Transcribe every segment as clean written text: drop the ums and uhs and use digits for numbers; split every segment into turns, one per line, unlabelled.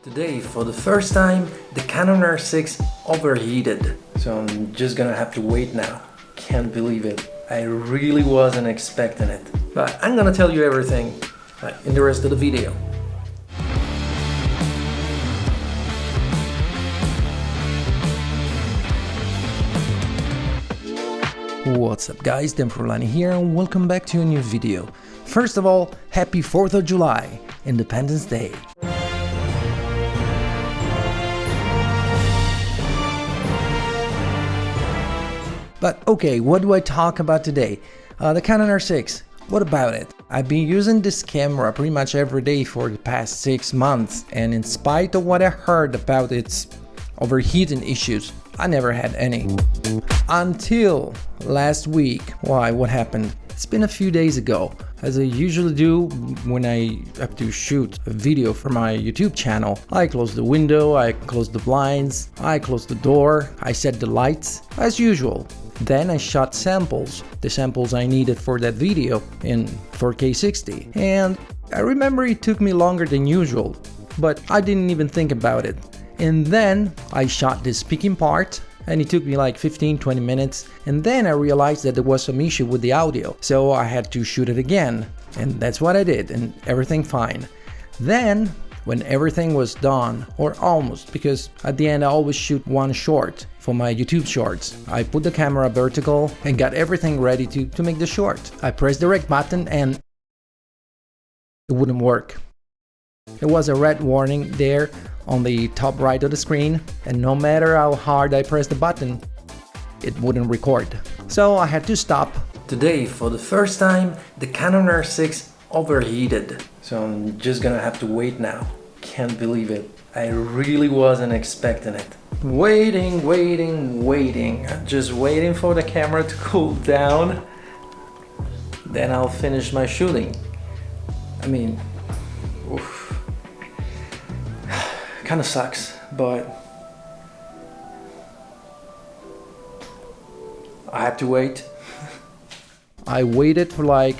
Today, for the first time, the Canon R6 overheated. So I'm just gonna have to wait now. Can't believe it. I really wasn't expecting it. But I'm gonna tell you everything in the rest of the video. What's up guys, Dealbreaker here and welcome back to a new video. First of all, happy 4th of July, Independence Day. But okay, what do I talk about today? The Canon R6, what about it? I've been using this camera pretty much every day for the past 6 months, and in spite of what I heard about its overheating issues, I never had any. Until last week. Why? What happened? It's been a few days ago. As I usually do when I have to shoot a video for my YouTube channel, I close the window, I close the blinds, I close the door, I set the lights, as usual. Then I shot samples, the samples I needed for that video in 4K 60. And I remember it took me longer than usual, but I didn't even think about it. And then I shot this speaking part, and it took me like 15-20 minutes, and then I realized that there was some issue with the audio, so I had to shoot it again, and that's what I did, and everything fine. Then, when everything was done, or almost, because at the end I always shoot one short for my YouTube shorts, I put the camera vertical and got everything ready to make the short. I pressed the rec button and it wouldn't work. There was a red warning there on the top right of the screen, and no matter how hard I pressed the button, it wouldn't record. So I had to stop. Today, for the first time, the Canon R6 overheated. So I'm just gonna have to wait now. Can't believe it. I really wasn't expecting it. Waiting. Just waiting for the camera to cool down. Then I'll finish my shooting. I mean, oof. Kinda sucks, but I had to wait. I waited for like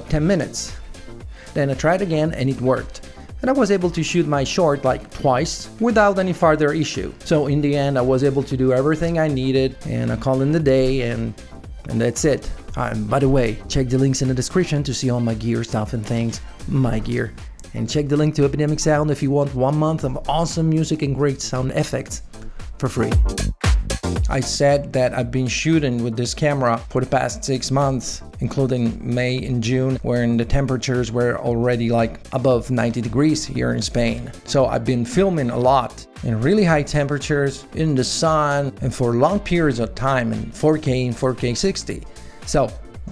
10 minutes. Then I tried again and it worked. And I was able to shoot my short like twice without any further issue. So in the end I was able to do everything I needed, and I called in the day, and that's it. By the way, check the links in the description to see all my gear stuff and things, my gear. And check the link to Epidemic Sound if you want 1 month of awesome music and great sound effects for free. I said that I've been shooting with this camera for the past 6 months, including May and June, when the temperatures were already like above 90 degrees here in Spain. So I've been filming a lot in really high temperatures, in the sun, and for long periods of time in 4K and 4K 60. So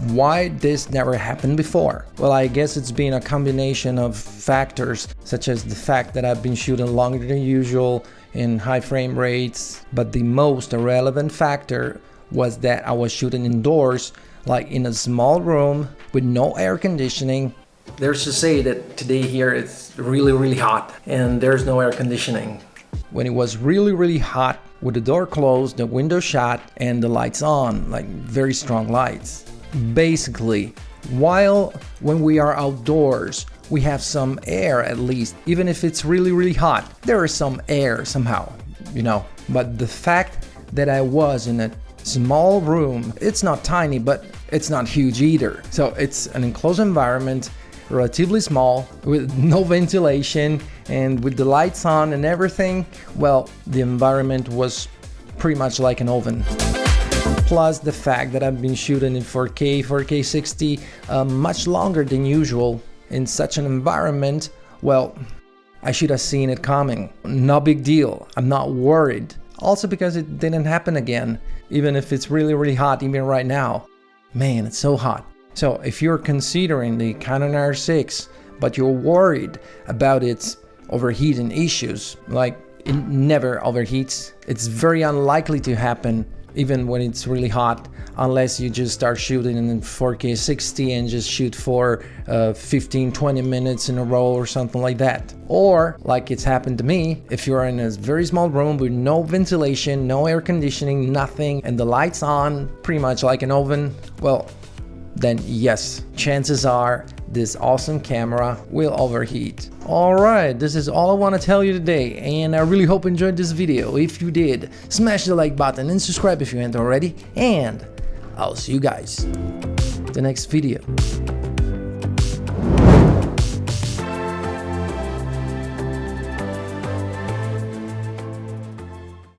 why this never happened before? Well, I guess it's been a combination of factors, such as the fact that I've been shooting longer than usual in high frame rates, but the most relevant factor was that I was shooting indoors, like in a small room with no air conditioning. There's to say that today here it's really hot and there's no air conditioning. When it was really hot, with the door closed, the window shut, and the lights on, like very strong lights. Basically, when we are outdoors, we have some air at least, even if it's really hot, there is some air somehow, you know. But the fact that I was in a small room, it's not tiny, but it's not huge either. So it's an enclosed environment, relatively small, with no ventilation, and with the lights on and everything, well, the environment was pretty much like an oven. Plus the fact that I've been shooting in 4K, 4K 60 much longer than usual in such an environment, well, I should have seen it coming. No big deal, I'm not worried. Also because it didn't happen again, even if it's really hot even right now. Man, it's so hot. So if you're considering the Canon R6, but you're worried about its overheating issues, like it never overheats, it's very unlikely to happen even when it's really hot, unless you just start shooting in 4K 60 and just shoot for 15-20 minutes in a row or something like that. Or, like it's happened to me, if you're in a very small room with no ventilation, no air conditioning, nothing, and the lights on, pretty much like an oven, well, then yes, chances are this awesome camera will overheat. Alright, this is all I want to tell you today, and I really hope you enjoyed this video. If you did, smash the like button and subscribe if you haven't already, and I'll see you guys in the next video.